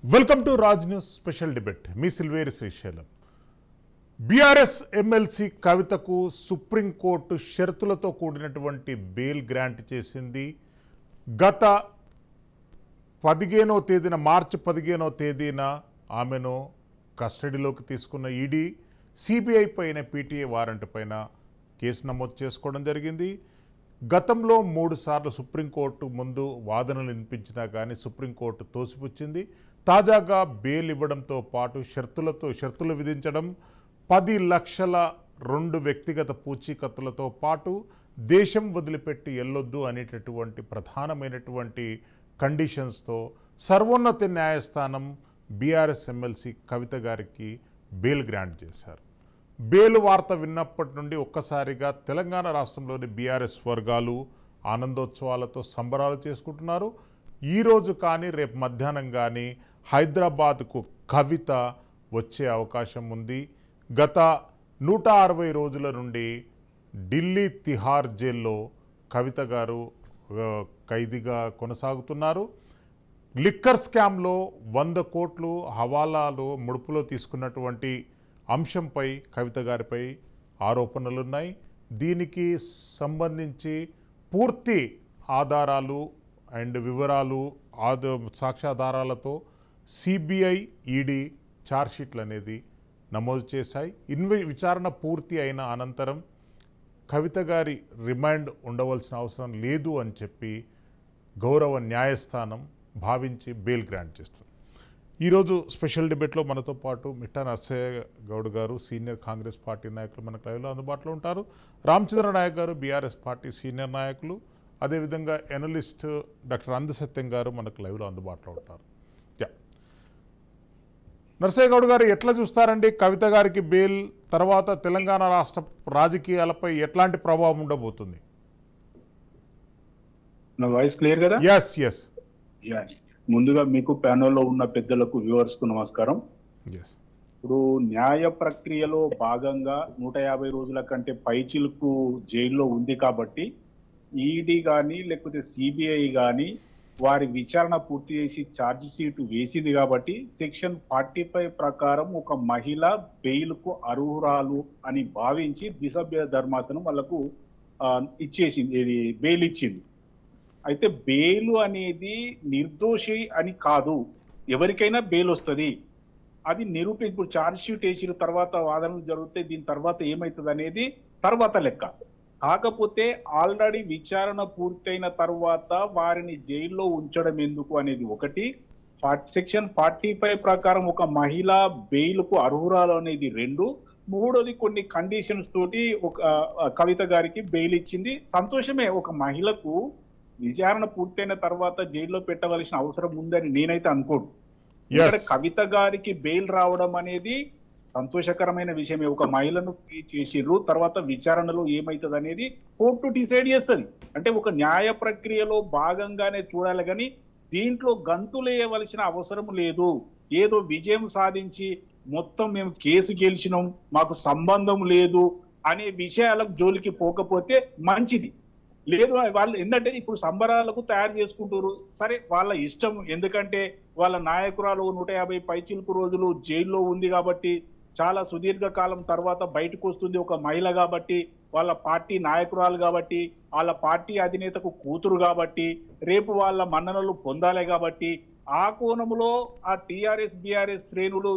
Welcome to Raj news special debate. Me Silveri Srisailam. BRS MLC కవితకు supreme court షరతులతో కూడినటువంటి బెయిల్ గ్రాంట్ చేసింది. గత 15వ తేదీన మార్చి 15వ తేదీన ఆమెను కస్టడీలోకి తీసుకున్న ఈడీ సిబిఐ పైన పీటీఏ వారెంట్ పైన కేసు నమోదు చేసుకోవడం జరిగింది. గతంలో 3 సార్లు సుప్రీంకోర్టు ముందు వాదనలు వినిపించినా కానీ సుప్రీంకోర్టు తోసిపుచ్చింది. తాజాగా బెయిల్ ఇవ్వడంతో పాటు షరతులు విధించడం, 10 లక్షల 2 వ్యక్తిగత పూచీకత్తులతో పాటు దేశం వదిలిపెట్టి వెళ్ళొద్దు అనేటటువంటి ప్రధానమైనటువంటి కండిషన్స్తో సర్వోన్నత న్యాయస్థానం బీఆర్ఎస్ ఎమ్మెల్సీ కవిత గారికి బెయిల్ గ్రాంట్ చేశారు. బెయిల్ వార్త విన్నప్పటి నుండి ఒక్కసారిగా తెలంగాణ రాష్ట్రంలోని బీఆర్ఎస్ వర్గాలు ఆనందోత్సవాలతో సంబరాలు చేసుకుంటున్నారు. ఈరోజు కానీ రేపు మధ్యాహ్నం కానీ హైదరాబాద్కు కవిత వచ్చే అవకాశం ఉంది. గత 160 రోజుల నుండి ఢిల్లీ తిహార్ జైల్లో కవిత గారు ఖైదీగా కొనసాగుతున్నారు. లిక్కర్ స్కామ్లో 100 కోట్లు హవాలాలు ముడుపులో తీసుకున్నటువంటి అంశంపై కవిత గారిపై ఆరోపణలున్నాయి. దీనికి సంబంధించి పూర్తి ఆధారాలు అండ్ వివరాలు సాక్ష్యాధారాలతో సిబిఐ ఈడీ ఛార్జ్షీట్లు అనేది నమోదు చేశాయి. విచారణ పూర్తి అయిన అనంతరం కవిత గారి రిమాండ్ ఉండవలసిన అవసరం లేదు అని చెప్పి గౌరవ న్యాయస్థానం భావించి బెయిల్ గ్రాంట్ చేస్తుంది. ఈరోజు స్పెషల్ డిబేట్లో మనతో పాటు మిట్టా నర్సయ్య గౌడ్ గారు, సీనియర్ కాంగ్రెస్ పార్టీ నాయకులు మనకు లైవ్లో అందుబాటులో ఉంటారు. రామచంద్ర నాయక్ గారు, బీఆర్ఎస్ పార్టీ సీనియర్ నాయకులు, అదేవిధంగా ఎనలిస్ట్ డాక్టర్ అందసత్యం గారు మనకు లైవ్లో అందుబాటులో ఉంటారు. నర్సయ్య గౌడ్ గారు, ఎట్లా చూస్తారండి కవిత గారికి బెయిల్ తర్వాత తెలంగాణ రాష్ట్ర రాజకీయాలపై ఎట్లాంటి ప్రభావం ఉండబోతుంది? నా వాయిస్ క్లియర్ కదా? ఎస్. ముందుగా మీకు ప్యానెల్లో ఉన్న పెద్దలకు వ్యూవర్స్ కు నమస్కారం. ఇప్పుడు న్యాయ ప్రక్రియలో భాగంగా 150 రోజుల కంటే పైచిలకు జైల్లో ఉంది కాబట్టి ఈడీ కానీ లేకపోతే సిబిఐ కానీ వారి విచారణ పూర్తి చేసి ఛార్జ్ షీట్ వేసింది కాబట్టి సెక్షన్ 45 ప్రకారం ఒక మహిళ బెయిల్ కు అర్హురాలు అని భావించి ద్విసభ్య ధర్మాసనం వాళ్ళకు ఇచ్చేసింది, ఇది బెయిల్ ఇచ్చింది. అయితే బెయిల్ అనేది నిర్దోషి అని కాదు, ఎవరికైనా బెయిల్ వస్తుంది. అది ఇప్పుడు ఛార్జ్ షీట్ వేసిన తర్వాత వాదనలు జరుగుతాయి, దీని తర్వాత ఏమవుతుంది అనేది తర్వాత లెక్క. కాకపోతే ఆల్రెడీ విచారణ పూర్తయిన తర్వాత వారిని జైల్లో ఉంచడం ఎందుకు అనేది ఒకటి. సెక్షన్ 45 ప్రకారం ఒక మహిళ బెయిల్ కు అర్హురాలు అనేది 2. మూడోది కొన్ని కండిషన్స్ తోటి ఒక కవిత గారికి బెయిల్ ఇచ్చింది. సంతోషమే, ఒక మహిళకు విచారణ పూర్తయిన తర్వాత జైల్లో పెట్టవలసిన అవసరం ఉందని నేనైతే అనుకోను. కవిత గారికి బెయిల్ రావడం అనేది సంతోషకరమైన విషయమే. ఒక మహిళను చేసిర్రు, తర్వాత విచారణలో ఏమైతుంది అనేది కోర్టు డిసైడ్ చేస్తుంది. అంటే ఒక న్యాయ ప్రక్రియలో భాగంగానే చూడాలి, కానీ దీంట్లో గంతులేయవలసిన అవసరం లేదు. ఏదో విజయం సాధించి మొత్తం మేము కేసు గెలిచినాం, మాకు సంబంధం లేదు అనే విషయాలకు జోలికి పోకపోతే మంచిది. లేదు వాళ్ళు ఏంటంటే ఇప్పుడు సంబరాలకు తయారు చేసుకుంటారు, సరే వాళ్ళ ఇష్టం. ఎందుకంటే వాళ్ళ నాయకురాలు 150 పైచిలుకు రోజులు జైల్లో ఉంది కాబట్టి, చాలా సుదీర్ఘ కాలం తర్వాత బయటకు వస్తుంది ఒక మహిళ కాబట్టి, వాళ్ళ పార్టీ నాయకురాలు కాబట్టి, వాళ్ళ పార్టీ అధినేతకు కూతురు కాబట్టి, రేపు వాళ్ళ మన్ననలు పొందాలి కాబట్టి, ఆ కోణంలో ఆ టిఆర్ఎస్ బీఆర్ఎస్ శ్రేణులు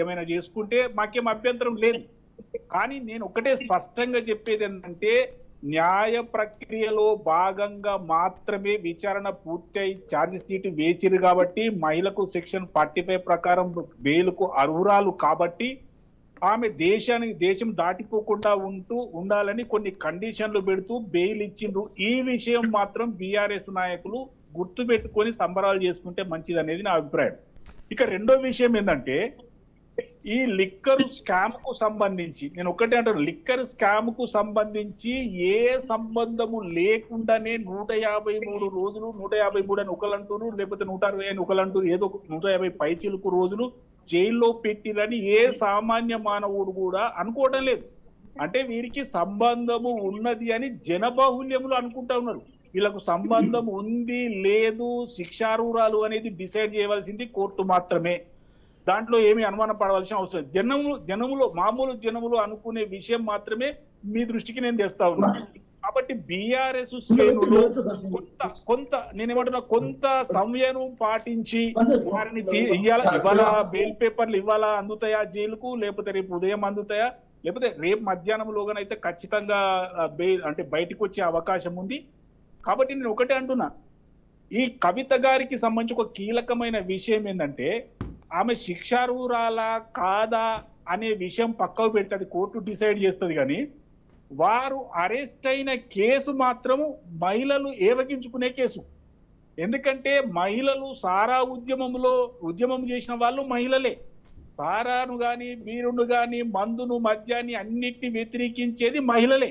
ఏమైనా చేసుకుంటే మాకేం అభ్యంతరం లేదు. కానీ నేను ఒకటే స్పష్టంగా చెప్పేది ఏంటంటే, న్యాయ ప్రక్రియలో భాగంగా మాత్రమే విచారణ పూర్తయి ఛార్జ్ షీట్ వేసిరు కాబట్టి, మహిళకు సెక్షన్ 45 ప్రకారం బెయిల్కు అర్హురాలు కాబట్టి ఆమె దేశం దాటిపోకుండా ఉండాలని కొన్ని కండిషన్లు పెడుతూ బెయిల్ ఇచ్చిండ్రు. ఈ విషయం మాత్రం బీఆర్ఎస్ నాయకులు గుర్తు పెట్టుకొని సంబరాలు చేసుకుంటే మంచిది అనేది నా అభిప్రాయం. ఇక రెండో విషయం ఏంటంటే, ఈ లిక్కర్ స్కామ్ కు సంబంధించి నేను ఒకటే అంటాను, లిక్కర్ స్కామ్ కు సంబంధించి ఏ సంబంధము లేకుండానే 153 రోజులు, 153 అని ఒకళ్ళు అంటారు, లేకపోతే 160 అని ఒకళ్ళు అంటారు, ఏదో 150 పైచిలుకు రోజులు జైల్లో పెట్టిరని ఏ సామాన్య మానవుడు కూడా అనుకోవడం లేదు. అంటే వీరికి సంబంధము ఉన్నది అని జనబాహుల్యములు అనుకుంటా ఉన్నారు. వీళ్ళకు సంబంధం ఉంది లేదు, శిక్షార్హురాలు అనేది డిసైడ్ చేయవలసింది కోర్టు మాత్రమే. దాంట్లో ఏమీ అనుమానం పడవలసిన అవసరం లేదు. జనములో మామూలు జనములు అనుకునే విషయం మాత్రమే మీ దృష్టికి నేను తెస్తా ఉన్నా. కాబట్టి బీఆర్ఎస్ శ్రేణులు కొంత నేనేమంటున్నా కొంత సంయమనం పాటించి వారిని ఇవాళ బెయిల్ పేపర్లు ఇవాళ అందుతాయా జైలుకు, లేకపోతే రేపు ఉదయం అందుతాయా, లేకపోతే రేపు మధ్యాహ్నంలోగానైతే ఖచ్చితంగా బెయిల్ అంటే బయటకు వచ్చే అవకాశం ఉంది. కాబట్టి నేను ఒకటే అంటున్నా, ఈ కవిత గారికి సంబంధించి ఒక కీలకమైన విషయం ఏంటంటే ఆమె శిక్షార్హురాలా కాదా అనే విషయం పక్కకు పెట్టి అది కోర్టు డిసైడ్ చేస్తుంది. కానీ వారు అరెస్ట్ అయిన కేసు మాత్రము మహిళలు ఏవగించుకునే కేసు. ఎందుకంటే మహిళలు సారా ఉద్యమం చేసిన వాళ్ళు మహిళలే. సారాను గాని బీరును గాని మందును మద్యాన్ని అన్నిటిని వ్యతిరేకించేది మహిళలే.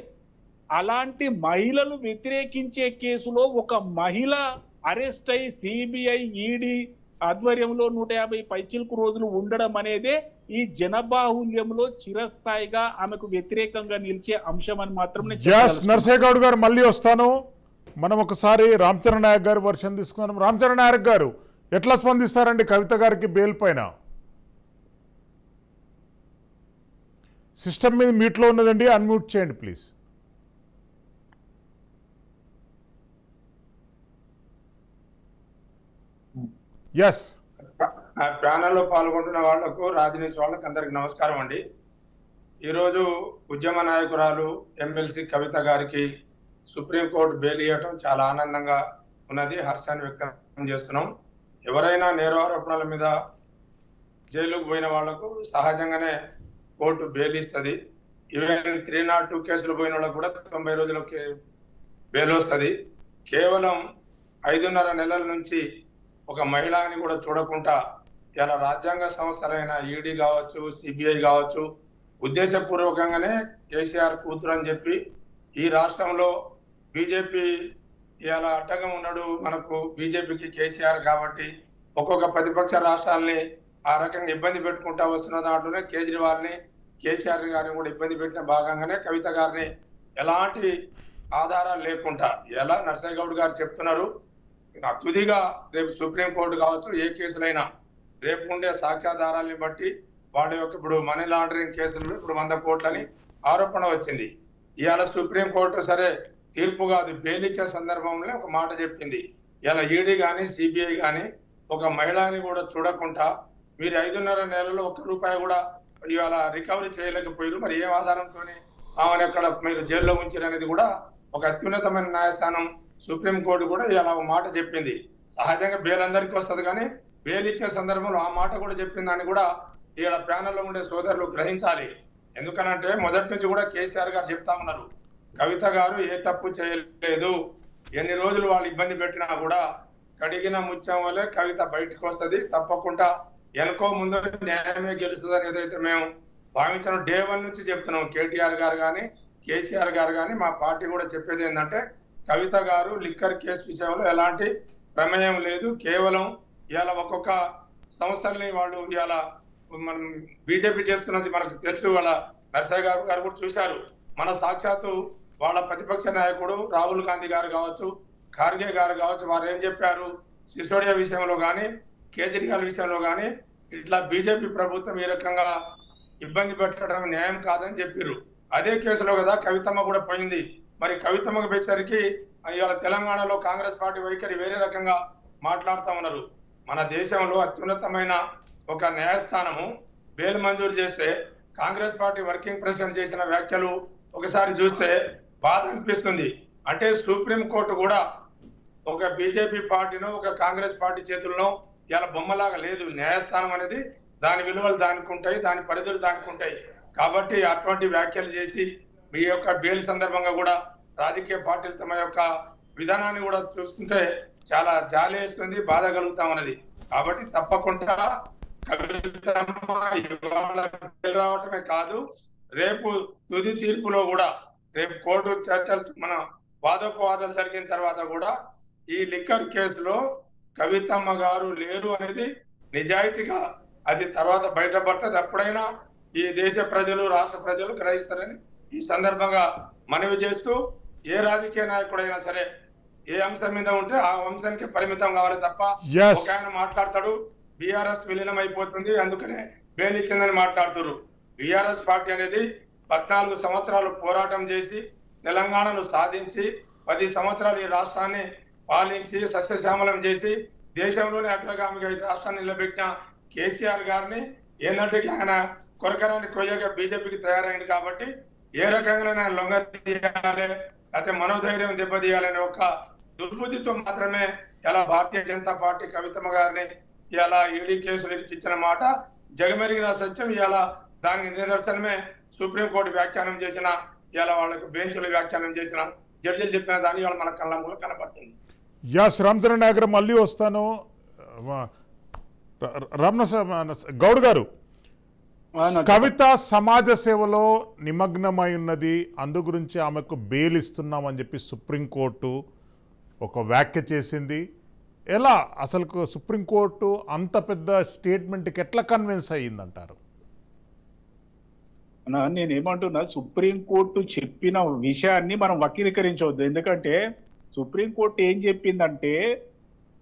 అలాంటి మహిళలు వ్యతిరేకించే కేసులో ఒక మహిళ అరెస్ట్ అయి సిబిఐ ఈడీ ఆధ్వర్యంలో 150 పైచిలకు రోజులు ఉండడం అనేదే ఈ జనబాహుల్యంలో చిరస్థాయిగా ఆమెకు వ్యతిరేకంగా నిలిచే అంశం అని మాత్రం నర్సయ్య గౌడ్ గారు మళ్ళీ వస్తాను. మనం ఒకసారి రామ్ చరణ్ నాయక్ గారి వర్షన్ తీసుకున్నాం. రామ్ చరణ్ నాయక్ గారు ఎట్లా స్పందిస్తారండి కవిత గారికి బెయిల్ పైన? సిస్టమ్ మీద మీట్లో ఉన్నదండి, అన్మ్యూట్ చేయండి ప్లీజ్. ఎస్, ప్యానల్లో పాల్గొంటున్న వాళ్లకు, రాజనీతి వాళ్ళకు అందరికి నమస్కారం అండి. ఈరోజు ఉద్యమ నాయకురాలు ఎమ్మెల్సీ కవిత గారికి సుప్రీంకోర్టు బెయిల్ ఇవ్వటం చాలా ఆనందంగా ఉన్నది, హర్షాన్ని వ్యక్తం చేస్తున్నాం. ఎవరైనా నేరారోపణల మీద జైలుకు పోయిన వాళ్లకు సహజంగానే కోర్టు బెయిల్ ఇస్తుంది. ఈవెన్ 302 కేసులు పోయిన వాళ్ళకు కూడా 90 రోజులకి బెయిల్ వస్తుంది. కేవలం 5.5 నెలల నుంచి ఒక మహిళని కూడా చూడకుండా ఇలా రాజ్యాంగ సంస్థలైన ఈడీ కావచ్చు, సిబిఐ కావచ్చు, ఉద్దేశపూర్వకంగానే కేసీఆర్ కూతురు అని చెప్పి ఈ రాష్ట్రంలో బీజేపీ ఇలా అడ్డగా ఉన్నాడు, మనకు బీజేపీకి కేసీఆర్ కాబట్టి ఒక్కొక్క ప్రతిపక్ష రాష్ట్రాలని ఆ రకంగా ఇబ్బంది పెట్టుకుంటా వస్తున్న దాంట్లోనే కేజ్రీవాల్ని, కేసీఆర్ గారిని కూడా ఇబ్బంది పెట్టిన భాగంగానే కవిత గారిని ఎలాంటి ఆధారాలు లేకుండా ఎలా నర్సయ్య గౌడ్ గారు చెప్తున్నారు, తుదిగా రేపు సుప్రీంకోర్టు కావచ్చు ఏ కేసులైనా రేపు ఉండే సాక్ష్యాధారాలని బట్టి వాళ్ళ యొక్క ఇప్పుడు మనీ లాండరింగ్ కేసులు ఇప్పుడు 100 కోట్లని ఆరోపణ వచ్చింది. ఇవాళ సుప్రీంకోర్టు సరే తీర్పు కాదు, బెయిల్ ఇచ్చే సందర్భంలో ఒక మాట చెప్పింది. ఇలా ఈడీ కానీ సిబిఐ కానీ ఒక మహిళని కూడా చూడకుండా మీరు 5.5 నెలల్లో ₹1 కూడా ఇవాళ రికవరీ చేయలేకపోయారు. మరి ఏ ఆధారంతో ఆమెను ఎక్కడ మీరు జైల్లో ఉంచారు అనేది కూడా ఒక అత్యున్నతమైన న్యాయస్థానం సుప్రీంకోర్టు కూడా ఇలా ఒక మాట చెప్పింది. సహజంగా బెయిల్ అందరికీ వస్తుంది, కానీ బెయిల్ ఇచ్చే సందర్భంలో ఆ మాట కూడా చెప్పిందని కూడా ఇలా ప్యానల్లో ఉండే సోదరులు గ్రహించాలి. ఎందుకనంటే మొదటి నుంచి కూడా కేసీఆర్ గారు చెప్తా ఉన్నారు, కవిత గారు ఏ తప్పు చేయలేదు, ఎన్ని రోజులు వాళ్ళు ఇబ్బంది పెట్టినా కూడా కడిగిన ముత్యం వల్లే కవిత బయటకు వస్తుంది, తప్పకుండా వెనుకో ముందు న్యాయమే గెలుస్తుంది అని ఏదైతే మేము భావించిన డే 1 నుంచి చెప్తున్నాం. కేటీఆర్ గారు కానీ కేసీఆర్ గారు కానీ మా పార్టీ కూడా చెప్పేది ఏంటంటే కవిత గారు లిక్కర్ కేసు విషయంలో ఎలాంటి ప్రమేయం లేదు. కేవలం ఇవాళ ఒక్కొక్క సంస్థల్ని వాళ్ళు ఇవాళ మనం బీజేపీ చేస్తున్నది మనకు తెలుసు. వాళ్ళ నర్సయ్య గారు కూడా చూశారు. మన సాక్షాత్తు వాళ్ళ ప్రతిపక్ష నాయకుడు రాహుల్ గాంధీ గారు కావచ్చు, ఖార్గే గారు కావచ్చు, వారు ఏం చెప్పారు సిసోడియా విషయంలో కానీ కేజ్రీవాల్ విషయంలో కానీ ఇట్లా బీజేపీ ప్రభుత్వం ఈ రకంగా ఇబ్బంది పెట్టడం న్యాయం కాదని చెప్పారు. అదే కేసులో కదా కవితమ్మ కూడా పోయింది. మరి కవితమ్మకు వచ్చేసరికి ఇవాళ తెలంగాణలో కాంగ్రెస్ పార్టీ వైఖరి వేరే రకంగా మాట్లాడుతూ ఉన్నారు. మన దేశంలో అత్యున్నతమైన ఒక న్యాయస్థానము బెయిల్ మంజూరు చేస్తే కాంగ్రెస్ పార్టీ వర్కింగ్ ప్రెసిడెంట్ చేసిన వ్యాఖ్యలు ఒకసారి చూస్తే బాధ అనిపిస్తుంది. అంటే సుప్రీంకోర్టు కూడా ఒక బీజేపీ పార్టీనో ఒక కాంగ్రెస్ పార్టీ చేతుల్లో ఇలా బొమ్మలాగా లేదు. న్యాయస్థానం అనేది దాని విలువలు దానికి ఉంటాయి, దాని పరిధులు దానికి ఉంటాయి. కాబట్టి అటువంటి వ్యాఖ్యలు చేసి మీ యొక్క బెయిల్ సందర్భంగా కూడా రాజకీయ పార్టీలు తమ యొక్క విధానాన్ని కూడా చూస్తుంటే చాలా జాలి వేస్తుంది, బాధ కలుగుతా ఉన్నది. కాబట్టి తప్పకుండా రావటమే కాదు, రేపు తుది తీర్పులో కూడా రేపు కోర్టు చర్చలు మన వాదోపవాదాలు జరిగిన తర్వాత కూడా ఈ లిక్కర్ కేసులో కవితమ్మ గారు లేరు అనేది నిజాయితీగా అది తర్వాత బయటపడుతుంది. అప్పుడైనా ఈ దేశ ప్రజలు రాష్ట్ర ప్రజలు గ్రహిస్తారని ఈ సందర్భంగా మనవి చేస్తూ, ఏ రాజకీయ నాయకుడైనా సరే ఏ అంశం మీద ఉంటే ఆ అంశానికి పరిమితం కావాలి తప్ప Yes. ఒక ఆయన మాట్లాడతాడు బీఆర్ఎస్ విలీనం అయిపోతుంది అందుకనే బెయిల్ ఇచ్చిందని మాట్లాడుతున్నారు. బీఆర్ఎస్ పార్టీ అనేది 14 సంవత్సరాలు పోరాటం చేసి తెలంగాణను సాధించి 10 సంవత్సరాలు ఈ రాష్ట్రాన్ని పాలించి సస్యశ్యామలం చేసి దేశంలోనే అగ్రగామిగా ఈ రాష్ట్రాన్ని నిలబెట్టిన కేసీఆర్ గారిని ఏనాటికి ఆయన కొరకరాని కొయ్యగా బీజేపీకి తయారైంది కాబట్టి ఏ రకంగా ఆయన లొంగ తీయాలి అయితే మనోధైర్యం దెబ్బతీయాలనే ఒక దుర్బుద్ధితో మాత్రమే ఇలా భారతీయ జనతా పార్టీ కవితమ్మ గారిని ఇలా ఈడీ కేసులు ఇచ్చిన మాట జగమెరిగిన సత్యం. ఇలా దానికి నిదర్శనమే సుప్రీంకోర్టు వ్యాఖ్యానం చేసిన ఇలా వాళ్ళకు బెంచ్లు వ్యాఖ్యానం చేసిన జడ్జిలు చెప్పిన దాన్ని ఇవాళ మన కళ్ళ మూల కనపడుతుంది. యాస్ రామచంద్ర నాయకర్ మళ్ళీ వస్తాను. గౌడ్ గారు, కవిత సమాజ సేవలో నిమగ్నమై ఉన్నది, అందు గురించి ఆమెకు బెయిల్ ఇస్తున్నామని చెప్పి సుప్రీంకోర్టు ఒక వ్యాఖ్య చేసింది. ఎలా అసలు సుప్రీంకోర్టు అంత పెద్ద స్టేట్మెంట్కి ఎట్లా కన్విన్స్ అయ్యిందంటారు? నేనేమంటున్నా, సుప్రీంకోర్టు చెప్పిన విషయాన్ని మనం వక్రీకరించవద్దు. ఎందుకంటే సుప్రీంకోర్టు ఏం చెప్పిందంటే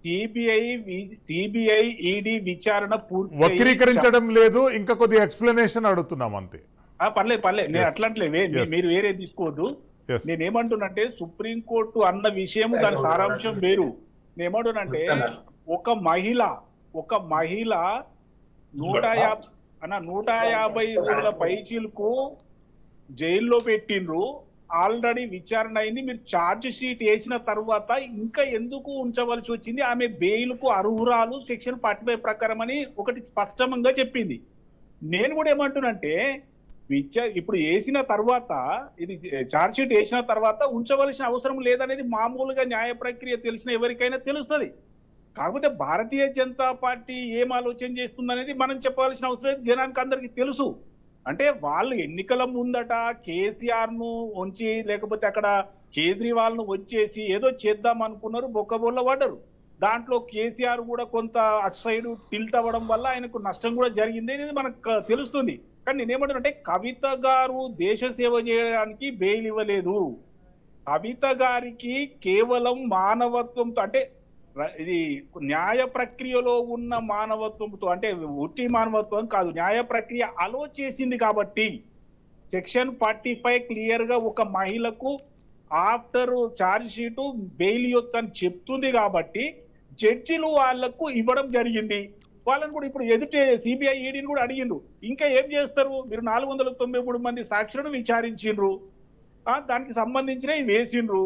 సిబిఐ ఈడీ విచారణ పూర్తి వక్రీకరించడం లేదు, ఇంకా కొద్దిగా ఎక్స్ప్లెనేషన్ అడుగుతున్నాం అంతే. పర్లేదు నేను అట్లంటే మీరు వేరే తీసుకోవద్దు. నేనేమంటున్నంటే సుప్రీంకోర్టు అన్న విషయం దాని సారాంశం వేరు. నేనేమంటున్నంటే ఒక మహిళ 150 రోజుల పైచీలకు జైల్లో పెట్టిండ్రు. ఆల్రెడీ విచారణ అయింది. మీరు ఛార్జ్ షీట్ వేసిన తర్వాత ఇంకా ఎందుకు ఉంచవలసి వచ్చింది? ఆమె బెయిల్కు అర్హురాలు సెక్షన్ 45 ప్రకారం అని ఒకటి స్పష్టంగా చెప్పింది. నేను కూడా ఏమంటున్నంటే ఇప్పుడు వేసిన తర్వాత, ఇది ఛార్జ్ షీట్ వేసిన తర్వాత ఉంచవలసిన అవసరం లేదనేది మామూలుగా న్యాయ ప్రక్రియ తెలిసిన ఎవరికైనా తెలుస్తుంది. కాకపోతే భారతీయ జనతా పార్టీ ఏం ఆలోచన చేస్తుందనేది మనం చెప్పాల్సిన అవసరం లేదు, జనానికి అందరికీ తెలుసు. అంటే వాళ్ళు ఎన్నికల ముందట కేసీఆర్ ను ఉంచి లేకపోతే అక్కడ కేజ్రీవాల్ ను వచ్చేసి ఏదో చేద్దాం అనుకున్నారు, బొక్కబొల్ల పడ్డరు. దాంట్లో కేసీఆర్ కూడా కొంత అటు సైడ్ టిల్ట్ అవ్వడం వల్ల ఆయనకు నష్టం కూడా జరిగింది అనేది మనకు తెలుస్తుంది. కానీ నేనేమంటున్నానంటే కవిత గారు దేశ సేవ చేయడానికి బెయిల్ ఇవ్వలేదు. కవిత గారికి కేవలం మానవత్వంతో, అంటే ఇది న్యాయ ప్రక్రియలో ఉన్న మానవత్వంతో, అంటే ఉట్టి మానవత్వం కాదు, న్యాయ ప్రక్రియ అలో చేసింది కాబట్టి సెక్షన్ 45 క్లియర్ గా ఒక మహిళకు ఆఫ్టర్ ఛార్జ్ షీటు బెయిల్ ఇవ్వచ్చు అని చెప్తుంది కాబట్టి జడ్జిలు వాళ్లకు ఇవ్వడం జరిగింది. వాళ్ళని కూడా ఇప్పుడు ఎదుటే సిబిఐ ఈడీని కూడా అడిగిండ్రు, ఇంకా ఏం చేస్తారు మీరు? 493 మంది సాక్షులను విచారించిండ్రు, దానికి సంబంధించినవి వేసిండ్రు.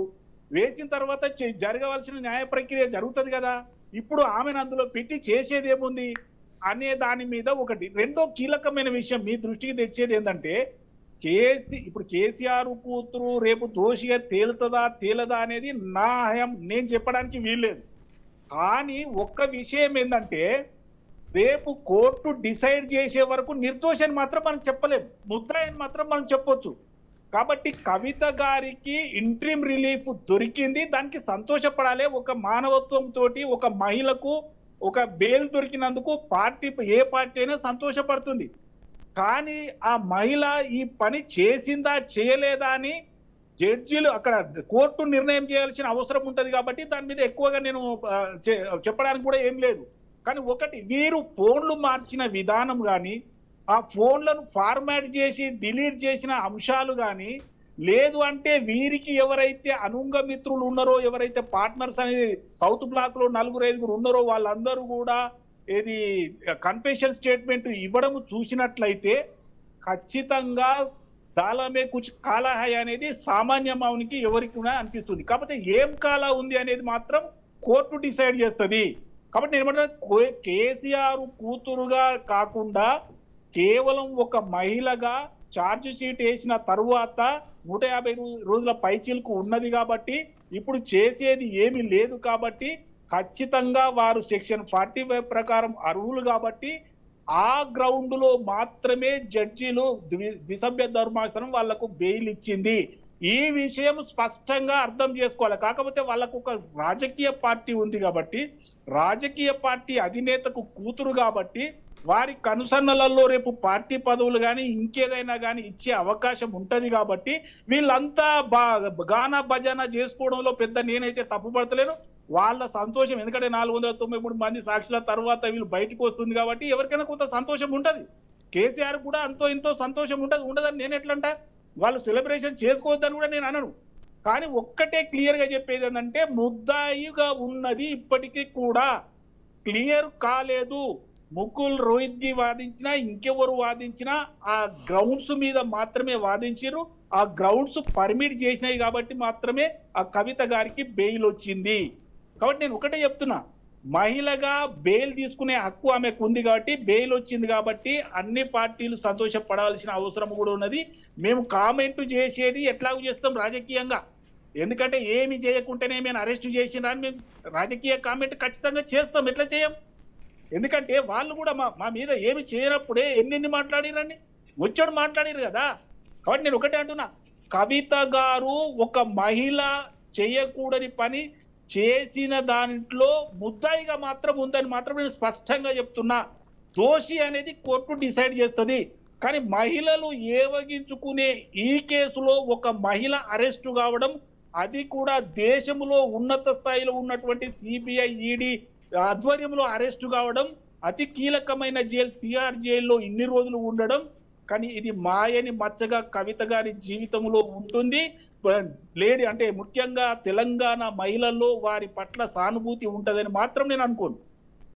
వేసిన తర్వాత జరగవలసిన న్యాయ ప్రక్రియ జరుగుతుంది కదా. ఇప్పుడు ఆమెను అందులో పెట్టి చేసేది ఏముంది అనే దాని మీద ఒకటి. రెండో కీలకమైన విషయం మీ దృష్టికి తెచ్చేది ఏంటంటే ఇప్పుడు కేసీఆర్ కూతురు రేపు దోషిగా తేలదా అనేది నేను చెప్పడానికి వీల్లేదు. కానీ ఒక్క విషయం ఏంటంటే రేపు కోర్టు డిసైడ్ చేసే వరకు నిర్దోషాన్ని మాత్రం మనం చెప్పలేము, ముద్రాయని మాత్రం మనం చెప్పొచ్చు. కాబట్టి కవిత గారికి ఇంట్రీమ్ రిలీఫ్ దొరికింది, దానికి సంతోషపడాలి. ఒక మానవత్వంతో ఒక మహిళకు ఒక బెయిల్ దొరికినందుకు ఏ పార్టీ అయినా సంతోషపడుతుంది. కానీ ఆ మహిళ ఈ పని చేసిందా చేయలేదా అని జడ్జిలు అక్కడ కోర్టు నిర్ణయం చేయాల్సిన అవసరం ఉంటుంది. కాబట్టి దాని మీద ఎక్కువగా నేను చెప్పడానికి కూడా ఏం లేదు. కానీ ఒకటి, వీరు ఫోన్లు మార్చిన విధానం కానీ ఆ ఫోన్లను ఫార్మాట్ చేసి డిలీట్ చేసిన అంశాలు కానీ, లేదు అంటే వీరికి ఎవరైతే అనుంగ మిత్రులు ఉన్నారో, ఎవరైతే పార్ట్నర్స్ అనేది సౌత్ బ్లాక్ లో 4-5 ఉన్నారో వాళ్ళందరూ కూడా ఇది కన్ఫెషన్ స్టేట్మెంట్ ఇవ్వడం చూసినట్లయితే ఖచ్చితంగా దాలమే కుచ్ కాలా హై అనేది సామాన్య మౌనికి ఎవరికి కూడా అనిపిస్తుంది. కాకపోతే ఏం కాలా ఉంది అనేది మాత్రం కోర్టు డిసైడ్ చేస్తుంది. కాబట్టి నేను ఏమంటున్నా, కేసీఆర్ కూతురుగా కాకుండా కేవలం ఒక మహిళగా ఛార్జ్ షీట్ వేసిన తరువాత 150 రోజుల పైచీలకు ఉన్నది కాబట్టి ఇప్పుడు చేసేది ఏమీ లేదు. కాబట్టి ఖచ్చితంగా వారు సెక్షన్ 45 ప్రకారం అర్హులు కాబట్టి ఆ గ్రౌండ్ లో మాత్రమే జడ్జీలు ద్విసభ్య ధర్మాసనం వాళ్లకు బెయిల్ ఇచ్చింది. ఈ విషయం స్పష్టంగా అర్థం చేసుకోవాలి. కాకపోతే వాళ్ళకు ఒక రాజకీయ పార్టీ ఉంది కాబట్టి, రాజకీయ పార్టీ అధినేతకు కూతురు కాబట్టి వారి కనుసన్నలలో రేపు పార్టీ పదవులు కానీ ఇంకేదైనా కానీ ఇచ్చే అవకాశం ఉంటది కాబట్టి వీళ్ళంతా గానా భజన చేసుకోవడంలో పెద్ద నేనైతే తప్పుపడతలేను. వాళ్ళ సంతోషం, ఎందుకంటే 493 మంది సాక్షుల తర్వాత వీళ్ళు బయటకు వస్తుంది కాబట్టి ఎవరికైనా కొంత సంతోషం ఉంటది. కేసీఆర్ కూడా అంతో ఇంతో సంతోషం ఉండదని నేను ఎట్లంటా, వాళ్ళు సెలబ్రేషన్ చేసుకోవద్దని కూడా నేను అనను. కానీ ఒక్కటే క్లియర్ గా చెప్పేది ఏంటంటే ముద్దాయిగా ఉన్నది ఇప్పటికీ కూడా క్లియర్ కాలేదు. ముకుల్ రోహిత్జీ వాదించినా ఇంకెవరు వాదించినా ఆ గ్రౌండ్స్ మీద మాత్రమే వాదించారు. ఆ గ్రౌండ్స్ పర్మిట్ చేసినాయి కాబట్టి మాత్రమే ఆ కవిత గారికి బెయిల్ వచ్చింది. కాబట్టి నేను ఒకటే చెప్తున్నా, మహిళగా బెయిల్ తీసుకునే హక్కు ఆమెకు ఉంది కాబట్టి బెయిల్ వచ్చింది కాబట్టి అన్ని పార్టీలు సంతోషపడాల్సిన అవసరం కూడా ఉన్నది. మేము కామెంట్ చేసేది ఎట్లాగూ చేస్తాం రాజకీయంగా, ఎందుకంటే ఏమి చేయకుంటేనే మేము అరెస్ట్ చేసినా అని మేము రాజకీయ కామెంట్ ఖచ్చితంగా చేస్తాం. ఎట్లా చేయం? ఎందుకంటే వాళ్ళు కూడా మా మీద ఏమి చేయనప్పుడే ఎన్ని మాట్లాడిరని వచ్చాడు మాట్లాడారు కదా. కాబట్టి నేను ఒకటే అంటున్నా, కవిత గారు ఒక మహిళ చేయకూడని పని చేసిన దాంట్లో ముద్దాయిగా మాత్రం ఉందని మాత్రం నేను స్పష్టంగా చెప్తున్నా. దోషి అనేది కోర్టు డిసైడ్ చేస్తుంది. కానీ మహిళలు ఏవగించుకునే ఈ కేసులో ఒక మహిళ అరెస్టు కావడం, అది కూడా దేశంలో ఉన్నత స్థాయిలో ఉన్నటువంటి సిబిఐ ఈడీ ఆధ్వర్యంలో అరెస్టు కావడం, అతి కీలకమైన జైలు తిహార్ జైల్లో ఇన్ని రోజులు ఉండడం, కానీ ఇది మాయని మచ్చగా కవిత గారి జీవితంలో ఉంటుంది. లేడీ అంటే ముఖ్యంగా తెలంగాణ మహిళల్లో వారి పట్ల సానుభూతి ఉంటుందని మాత్రం నేను అనుకోను.